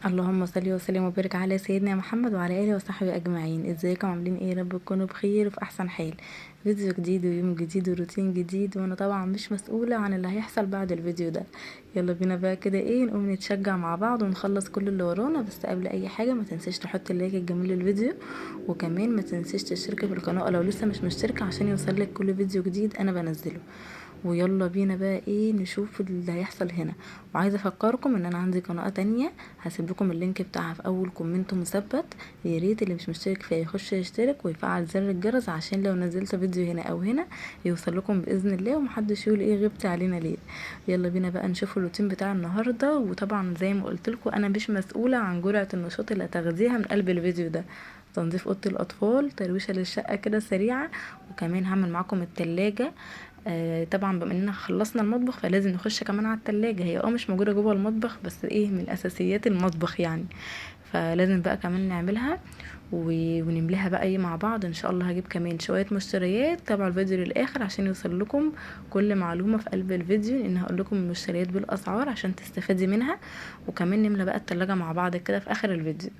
اللهم صل وسلم وبارك على سيدنا محمد وعلى اله وصحبه اجمعين. ازيكم؟ عاملين ايه؟ رب تكونوا بخير وفي احسن حال. فيديو جديد ويوم جديد وروتين جديد، وانا طبعا مش مسؤولة عن اللي هيحصل بعد الفيديو ده. يلا بينا بقى كده ايه، نقوم نتشجع مع بعض ونخلص كل اللي ورانا. بس قبل اي حاجة ما تنسيش تحط اللايك الجميل للفيديو، وكمان ما تنسيش تشتركي في القناة لو لسه مش مشتركة عشان يوصلك كل فيديو جديد انا بنزله. ويلا بينا بقى ايه، نشوف اللي هيحصل هنا. وعايزه افكركم ان انا عندي قناه تانية، هسيب لكم اللينك بتاعها في اول كومنت مثبت. يا ريت اللي مش مشترك فيها يخش يشترك ويفعل زر الجرس عشان لو نزلت فيديو هنا او هنا يوصل لكم باذن الله، ومحدش يقول ايه غبتي علينا ليه. يلا بينا بقى نشوف الروتين بتاع النهارده. وطبعا زي ما قلت لكم انا مش مسؤوله عن جرعه النشاط اللي هتاخديها من قلب الفيديو ده. تنظيف اوضه الاطفال، ترويشه للشقه كده سريعه، وكمان هعمل معاكم التلاجة. طبعا بما اننا خلصنا المطبخ فلازم نخش كمان على التلاجة. هي مش موجودة جوه المطبخ بس ايه، من اساسيات المطبخ يعني، فلازم بقى كمان نعملها ونملاها بقى ايه مع بعض. ان شاء الله هجيب كمان شوية مشتريات، تابعوا الفيديو للاخر عشان يوصل لكم كل معلومة في قلب الفيديو، لان هقول لكم المشتريات بالاسعار عشان تستفادي منها. وكمان نملى بقى التلاجة مع بعض كده في اخر الفيديو.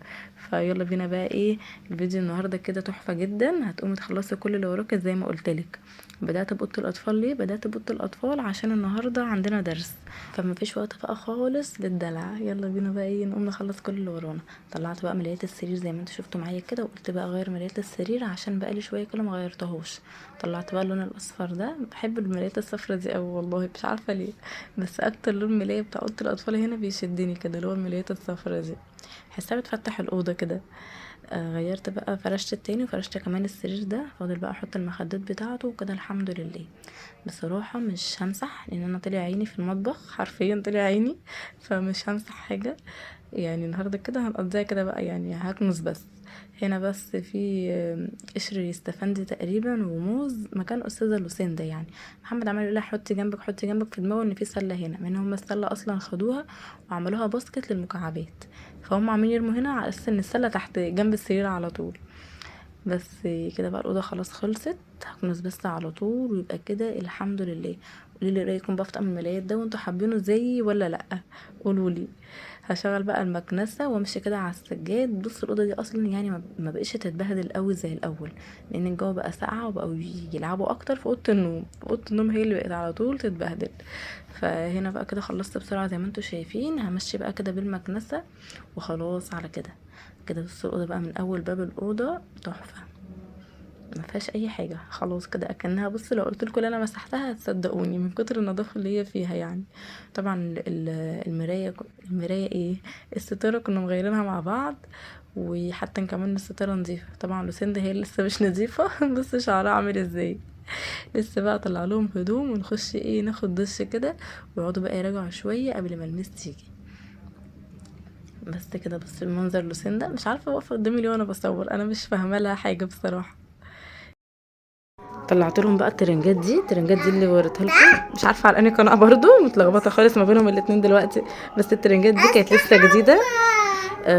فيلا بينا بقى ايه، الفيديو النهارده كده تحفة جدا. هتقومي تخلصي كل اللي وراكي زي ما قلتلك. بدأت بأوضة الأطفال ليه؟ بدأت بأوضة الأطفال عشان النهاردة عندنا درس، فما فيش وقت بقى خالص للدلع. يلا بينا بقى ايه، نقوم نخلص كل اللي ورانا. طلعت بقى ملايات السرير زي ما انتوا شفتوا معايا كده، وقلت بقى اغير ملايات السرير عشان بقى لي شويه كده ما غيرتهوش. طلعت بقى اللون الاصفر ده، بحب الملايات الصفرا دي قوي والله، مش عارفه ليه. بس اكتر لون ملايه بتاع اوضه الاطفال هنا بيشدني كده، اللي هو الملايات الصفرا دي، بحسها بتفتح الاوضه كده. غيرت بقى، فرشت التاني وفرشت كمان السرير ده. فاضل بقى احط المخدات بتاعته وكده الحمد لله. بصراحة مش همسح لان انا طلع عيني في المطبخ، حرفيا طلع عيني، فمش همسح حاجة يعني. النهاردة كده هنقضيها كده بقى يعني، هكنس بس. هنا بس في قشر يستفندي تقريبا وموز مكان استاذة لوسيندا يعني. محمد عمال يقول لها حطي جنبك حطي جنبك، في دماغه ان في سله هنا، من هم السله اصلا خدوها وعملوها باسكت للمكعبات، فهم عاملين يرموا هنا على اساس ان السله تحت جنب السرير على طول. بس كده بقى الاوضه خلاص خلصت، هكنس بس على طول ويبقى كده الحمد لله. قولي لي رايكم بقى في طقم الملايات ده، وانتوا حابينه زيي ولا لا؟ قولوا لي. هشغل بقى المكنسه وامشي كده على السجاد. بص الاوضه دي اصلا يعني ما بقتش تتبهدل قوي زي الاول، لان الجو بقى ساقعه وبقوا يلعبوا اكتر في اوضه النوم. اوضه النوم هي اللي بقت على طول تتبهدل. فهنا بقى كده خلصت بسرعه زي ما انتوا شايفين. همشي بقى كده بالمكنسه وخلاص على كده. كده بص الاوضه بقى من اول باب الاوضه تحفه، ما فيهاش اي حاجه خلاص كده اكنها. بص لو قلت لكم انا مسحتها هتصدقوني من كتر النظافه اللي هي فيها يعني. طبعا المرايه ايه، الستاره كنا مغيرينها مع بعض، وحتى كمان الستاره نظيفه. طبعا لوسيندا هي لسه مش نظيفه بص شعرها عامل ازاي. لسه بقى طلع لهم هدوم ونخش ايه ناخد دش كده، ويقعدوا بقى يراجعوا شويه قبل ما المس تيجي. بس كده بص المنظر لوسيندا مش عارفه واقفه قدامي ليه وانا بصور، انا مش فاهمه لها حاجه بصراحه. طلعت لهم بقى الترنجات دي اللي وريتها لكم، مش عارفه على انهي قناه برضو، متلخبطه خالص ما بينهم الاتنين دلوقتي. بس الترنجات دي كانت لسه جديده.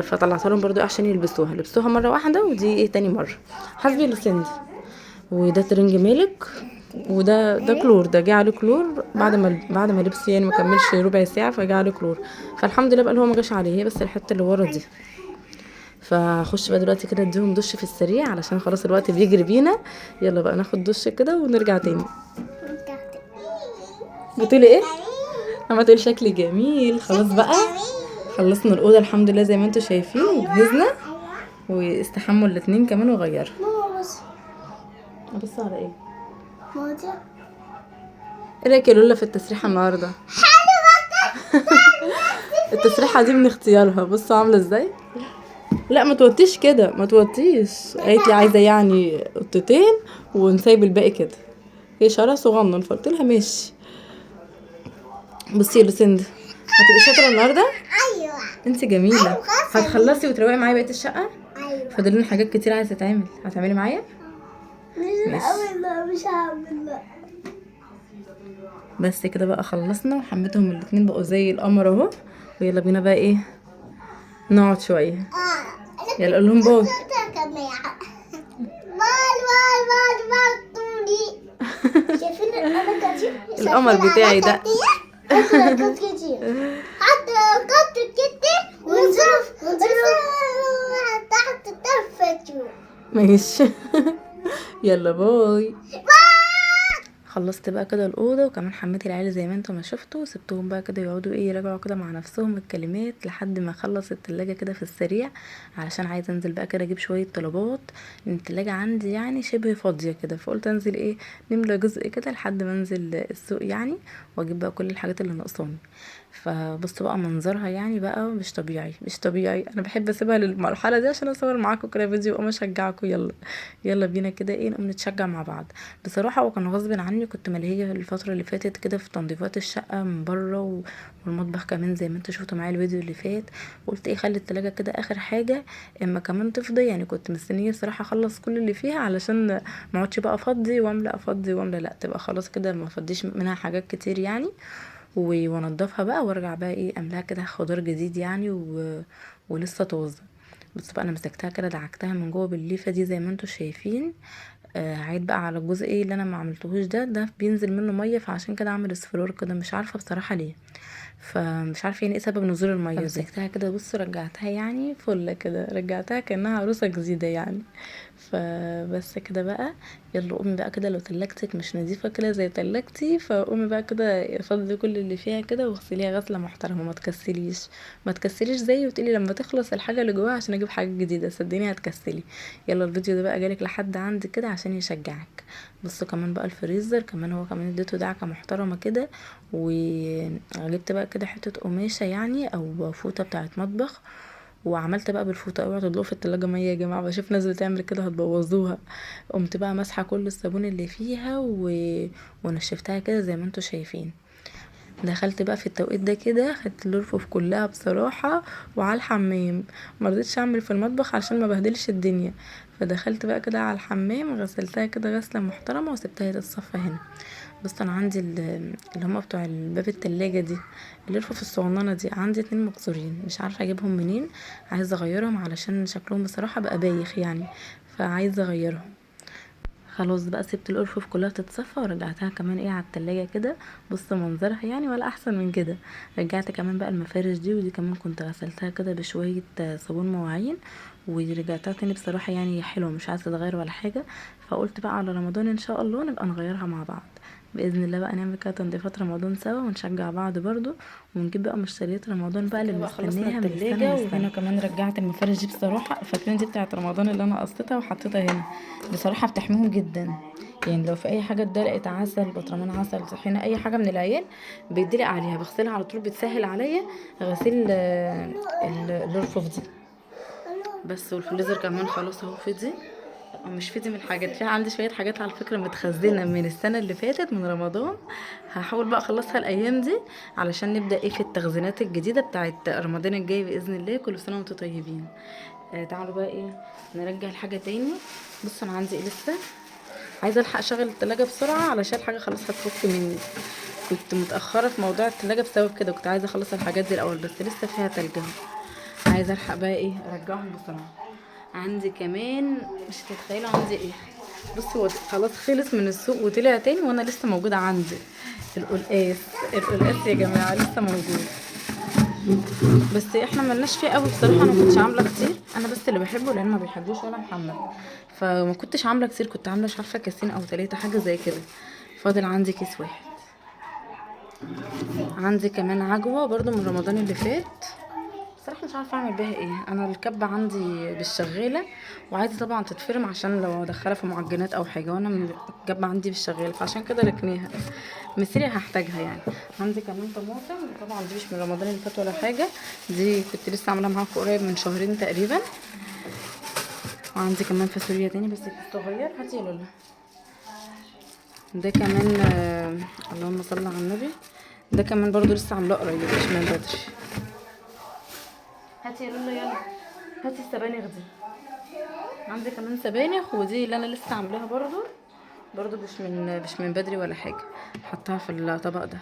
فطلعت لهم برضو عشان لبسوها مره واحده، ودي ايه تاني مره. حسبي لوسيندي. وده ترنج مالك، وده كلور، ده جه عليه كلور بعد ما لبس يعني ما كملش ربع ساعه فجه عليه كلور. فالحمد لله بقى اللي هو ما جاش عليه، هي بس الحته اللي ورا دي. فهخش بقى دلوقتي كده اديهم دش في السريع علشان خلاص الوقت بيجري بينا. يلا بقى ناخد دش كده ونرجع تاني. بتقولي ايه؟ اما تقول شكلي جميل. خلاص بقى خلصنا الاوضه الحمد لله زي ما انتم شايفين، وجهزنا واستحموا الاتنين كمان وغيروا. ابص على ايه؟ ايه رايك يا لولا في التسريحه النهارده؟ التسريحه دي من اختيارها، بصوا عامله ازاي. لا ما توطيش كده، ما توطيش. قالت لي عايزه يعني قطتين ونسيب الباقي كده. هي شعرها صغنن فقلت لها ماشي. بصي يا لوسيندا، هتبقي شاطره النهارده. ايوه انت جميله. هتخلصي وتروقي معايا بقيه الشقه. ايوه فاضل لنا حاجات كتير عايزه تتعمل، هتعملي معايا؟ مش هعمل لا. بس كده بقى خلصنا وحميتهم الاتنين بقوا زي القمر اهو. ويلا بينا بقى ايه نقعد شويه. يلا قول لهم باي. شايفين انا كتير القمر بتاعي ده. حتى كتير ونصرف ماشي. يلا باي. خلصت بقى كده الاوضه، وكمان حميت العيال زي ما انتم ما شفتوا، وسبتهم بقى كده يقعدوا يراجعوا كده مع نفسهم الكلمات لحد ما اخلص التلاجة كده في السريع، علشان عايزه انزل بقى كده اجيب شويه طلبات، لان التلاجة عندي يعني شبه فاضيه كده، فقلت انزل نملى جزء كده لحد ما انزل السوق يعني، واجيب بقى كل الحاجات اللي ناقصاني. فبصوا بقى منظرها يعني بقى مش طبيعي مش طبيعي، انا بحب اسيبها للمرحله دي عشان اصور معاكم كده فيديو واقوم اشجعكم. يلا بينا كده نقوم نتشجع مع بعض. بصراحة هو كان غصب عني، كنت ملهية الفترة اللي فاتت كده في تنظيفات الشقة من بره والمطبخ كمان زي ما انتوا شفتوا معايا الفيديو اللي فات. قلت خلي التلاجة كده اخر حاجة اما كمان تفضي، يعني كنت مستنية الصراحة اخلص كل اللي فيها علشان ما اقعدش بقى افضي واملى افضي واملى، لا تبقى خلاص كده ما افضيش منها حاجات كتير يعني، وانضفها بقى وارجع بقى املاها كده خضار جديد يعني ولسه طازه. بص بقى انا مسكتها كده دعكتها من جوه بالليفه دي زي ما انتوا شايفين. هعيد بقى على الجزء اللي انا ما عملتهوش ده بينزل منه ميه، فعشان كده عامل اصفرار كده، مش عارفه بصراحه ليه، فمش عارفه يعني ايه سبب نزول الميه دي. مسكتها كده بص رجعتها يعني فله كده، رجعتها كانها عروسه جديده يعني. فبس كده بقى. يلا قومي بقى كده، لو تلاجتك مش نظيفه كده زي تلاجتي فقومي بقى كده فضي كل اللي فيها كده واغسليها غسله محترمه، ما تكسليش ما تكسليش زيي وتقولي لما تخلص الحاجه اللي جواها عشان اجيب حاجه جديده، صدقيني هتكسلي. يلا الفيديو ده بقى جالك لحد عندي كده عشان يشجعك. بصوا كمان بقى الفريزر كمان هو كمان اديته دعكه محترمه كده، وجبت بقى كده حته قماشه يعني او فوطه بتاعه مطبخ، وعملت بقى بالفوطه. اوعوا تدلقوا في التلاجة ميه يا جماعه، بشوف ناس بتعمل كده هتبوظوها. قمت بقى ماسحه كل الصابون اللي فيها ونشفتها كده زي ما انتوا شايفين. دخلت بقى في التوقيت ده كده خدت الرفوف كلها بصراحه وعلى الحمام، مرضتش اعمل في المطبخ عشان ما بهدلش الدنيا، فدخلت بقى كده على الحمام غسلتها كده غسله محترمه وسبتها تتصفى هنا. بص انا عندي اللي هما بتوع باب التلاجة دي، الرفوف الصغننه دي عندي 2 مكسورين مش عارفه اجيبهم منين، عايزه اغيرهم علشان شكلهم بصراحه بقى بايخ يعني، فعايزه اغيرهم. خلاص بقى سبت الارفف كلها تتصفى ورجعتها كمان على التلاجة كده. بص منظرها يعني ولا احسن من كده. رجعت كمان بقى المفارش دي، ودي كمان كنت غسلتها كده بشوية صابون مواعين ورجعتها تاني، بصراحة يعني حلوة مش عايزة تتغير ولا حاجة. فقلت بقى على رمضان ان شاء الله نبقى نغيرها مع بعض باذن الله، بقى نعمل كده تنظيفات رمضان سوا ونشجع بعض برضو، ونجيب بقى مشتريات رمضان بقى اللي بنستناها من التلاجة. وهنا كمان رجعت المفارش دي بصراحة، فاكرين دي بتاعت رمضان اللي انا قصيتها وحطيتها هنا، بصراحة بتحميهم جدا. يعني لو في اي حاجة اتدلقت عسل برطمان عسل طحينة اي حاجة من العيال بيتدلق عليها بغسلها على طول، بتسهل عليا غسيل الرفوف دي. بس والفريزر كمان خلاص اهو فضي، مش فضي من الحاجات، في عندي شويه حاجات على فكره متخزنه من السنه اللي فاتت من رمضان، هحاول بقى اخلصها الايام دي علشان نبدا في التخزينات الجديده بتاعت رمضان الجاي باذن الله. كل سنه وانتم طيبين. تعالوا بقى نرجع الحاجه تاني. بص انا عندي لسه عايزه الحق اشغل التلاجة بسرعه علشان الحاجه خلاص هتفك مني، كنت متاخره في موضوع التلاجة بسبب كده، كنت عايزه اخلص الحاجات دي الاول بس لسه فيها تلج اهو، عايزه الحق بقى ارجعهم بسرعه. عندي كمان مش هتتخيلوا عندي بصي هو خلاص خلص من السوق وطلع تاني وانا لسه موجوده عندي القلقاس. القلقاس يا جماعه لسه موجود، بس احنا ملناش فيه قوي بصراحه، انا ما كنتش عامله كتير، انا بس اللي بحبه لان ما بيحبوش ولا محمد، فما كنتش عامله كتير، كنت عامله مش عارفه كيسين او 3 حاجه زي كده. فاضل عندي كيس واحد. عندي كمان عجوه برضو من رمضان اللي فات، صراحة مش عارفة اعمل بيها انا الكبة عندي بالشغالة وعايزة طبعا تتفرم عشان لو ادخلها في معجنات او حاجة، وانا الكبة عندي بالشغالة فعشان كده ركنيها، مثيري هحتاجها يعني. عندي كمان طماطم، طبعا دي مش من رمضان اللي فات ولا حاجة، دي كنت لسه عاملاها معاكم قريب من شهرين تقريبا. وعندي كمان فاصوليا تاني بس صغير، هاتي يا لولا. ده كمان اللهم صل على النبي، ده كمان برضو لسه عاملاه قريب مش من بدري. هاتي يا لولا يلا، هاتي السبانخ دي. عندي كمان سبانخ ودي اللي انا لسه عاملاها برضو مش من بدري ولا حاجه، حطها في الطبق ده.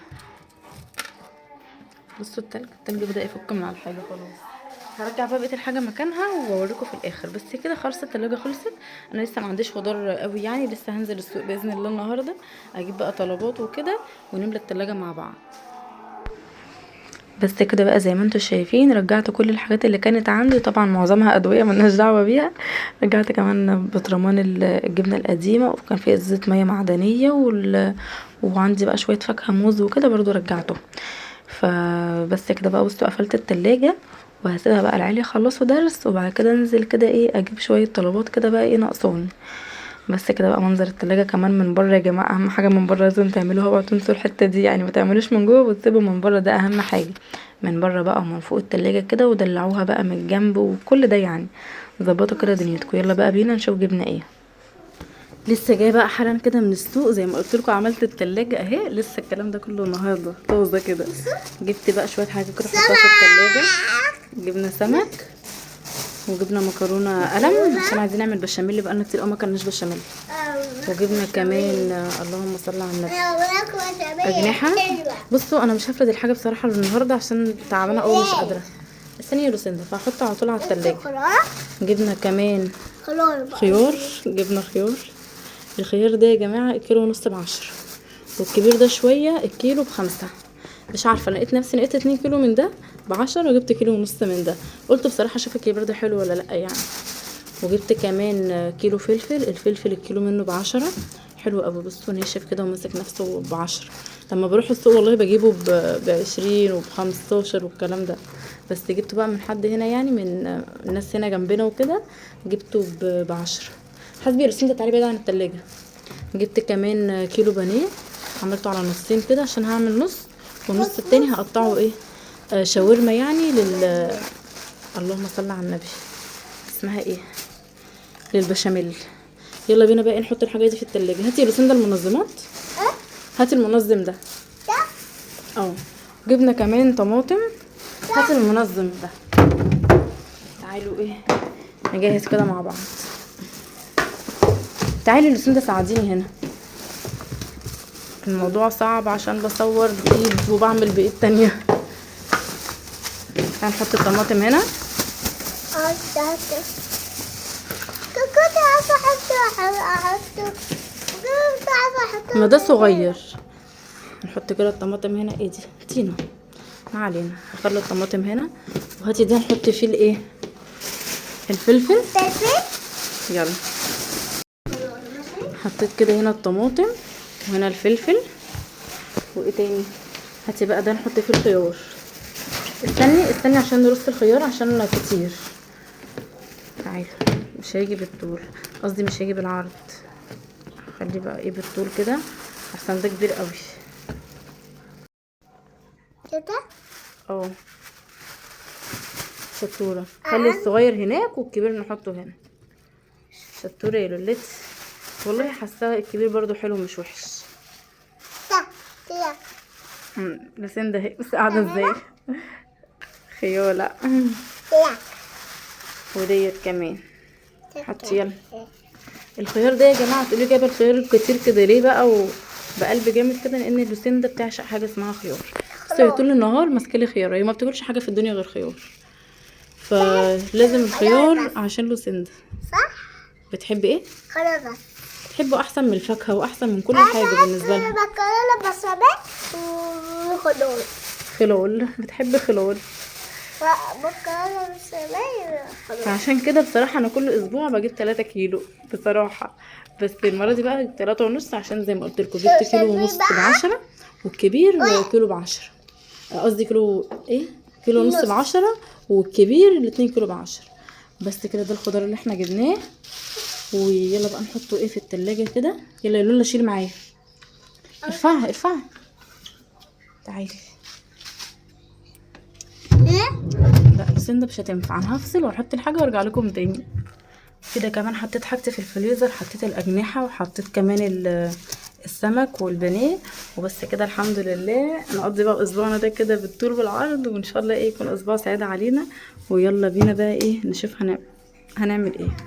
بصوا التلج بدأ يفك من على الحاجه خلاص. هرجع بقى بقيه الحاجه مكانها واوريكم في الاخر، بس كده خلاص التلاجة خلصت. انا لسه ما عنديش خضار قوي يعني، لسه هنزل السوق باذن الله النهارده اجيب بقى طلبات وكده ونملى التلاجة مع بعض. بس كده بقى زي ما انتوا شايفين رجعت كل الحاجات اللي كانت عندي، طبعا معظمها ادويه ملناش دعوه بيها. رجعت كمان بطرمان الجبنه القديمه، وكان في ازازه ميه معدنيه وعندي بقى شويه فاكهه موز وكده برضو رجعته. فبس كده بقى بصوا قفلت التلاجة وهسيبها بقى العيال يخلصوا درس، وبعد كده انزل كده ايه اجيب شويه طلبات كده بقى ايه ناقصاني. بس كده بقى منظر التلاجة كمان من بره يا جماعه اهم حاجه من بره لازم تعملوها، اوعوا تنسوا الحته دي، يعني ما تعملوش من جوه وتسيبوا من بره، ده اهم حاجه. من بره بقى ومن فوق التلاجة كده، ودلعوها بقى من الجنب وكل ده يعني. ظبطوا كده دنيتكم. يلا بقى بينا نشوف جبنا ايه. لسه جايه بقى حالا كده من السوق، زي ما قلت لكم عملت التلاجة اهي، لسه الكلام ده كله النهارده طازه كده. جبت بقى شويه حاجات كده احطها في التلاجة. جبنا سمك وجبنا مكرونه قلم عشان عايزين نعمل بشاميل، بقالنا كتير قوي ما كلناش بشاميل. وجبنا كمان اللهم صل على النبي اجنحه. بصوا انا مش هفرد الحاجه بصراحه النهارده عشان تعبانه قوي مش قادره. الثانيه لوسندا فهحطه على طول على التلاجة. جبنا كمان خيار. جبنا خيار. الخيار ده يا جماعه الكيلو ونص ب10، والكبير ده شويه الكيلو ب5. مش عارفه لقيت نفسي لقيت 2 كيلو من ده ب10 وجبت كيلو ونص من ده. قلت بصراحه اشوف الكبير ده حلو ولا لا يعني. وجبت كمان كيلو فلفل. الفلفل الكيلو منه ب10 حلو قوي. بصوا ناشف كده وماسك نفسه ب10. لما بروح السوق والله بجيبه ب20 وب15 والكلام ده، بس جبته بقى من حد هنا يعني من الناس هنا جنبنا وكده، جبته ب10. حسبي رسيم ده تعالي بعيد عن التلاجة. جبت كمان كيلو بانيه، عملته على نصين كده عشان هعمل نص، والنص التاني هقطعه ايه شاورما يعني اللهم صل على النبي اسمها ايه للبشاميل. يلا بينا بقى نحط الحاجات دي في التلاجة. هاتي يا ده المنظمات. هاتي المنظم ده. جبنا كمان طماطم. هاتي المنظم ده. تعالوا ايه نجهز كده مع بعض. تعالي لوسندا ساعديني هنا، الموضوع صعب عشان بصور بايد وبعمل بايد تانية. هنحط الطماطم هنا. ما ده صغير. نحط كده الطماطم هنا. ايه دي تينا ما علينا. هخلي الطماطم هنا، وهاتي ده نحط فيه الايه الفلفل. يلا حطيت كده هنا الطماطم وهنا الفلفل. وايه تاني؟ هاتي بقى ده نحط فيه الخيار. استني عشان نرص الخيار عشان كتير. تعالى مش هيجي بالطول، قصدي مش هيجي بالعرض. خلي بقى ايه بالطول كده احسن، ده كبير قوي كده. شطوره. خلي الصغير هناك والكبير نحطه هنا. شطوره يا لولتي والله. حاسه الكبير برضو حلو مش وحش. لسندا اهي بس قاعده ازاي خيوله. وديت كمان حطي. يلا الخيار ده يا جماعه تقولي جايبه الخيار كتير كده ليه بقى وبقلب جامد كده، لان لوسندا بتعشق حاجه اسمها خيار. بس طول النهار ماسكالي خيار، هي ما بتاكلش حاجه في الدنيا غير خيار، فلازم الخيار عشان لوسندا. صح. بتحبي ايه؟ خلاص بتحبه احسن من الفاكهه واحسن من كل حاجه بالنسبه لها. مكرونه بشاميل وخضار. خلول. بتحب خلول. عشان كده بصراحه انا كل اسبوع بجيب 3 كيلو بصراحه، بس المره دي بقى 3.5 عشان زي ما قلت لكم جبت كيلو ونص ب10 والكبير كيلو ب10. قصدي كيلو ايه كيلو ونص ب10 والكبير الاتنين كيلو ب10. بس كده ده الخضار اللي احنا جبناه. ويلا بقى نحطه ايه في التلاجة كده. يلا يا لولا شيل معايا. ارفعها تعالي. لا لوسندا مش هتنفع، انا هفصل واحط الحاجه وارجع لكم تاني. كده كمان حطيت حاجتي في الفريزر، حطيت الاجنحه وحطيت كمان السمك والبانيه. وبس كده الحمد لله نقضي بقى اسبوعنا ده كده بالطول بالعرض، وان شاء الله ايه يكون اسبوع سعيد علينا. ويلا بينا بقى ايه نشوف هنعمل ايه.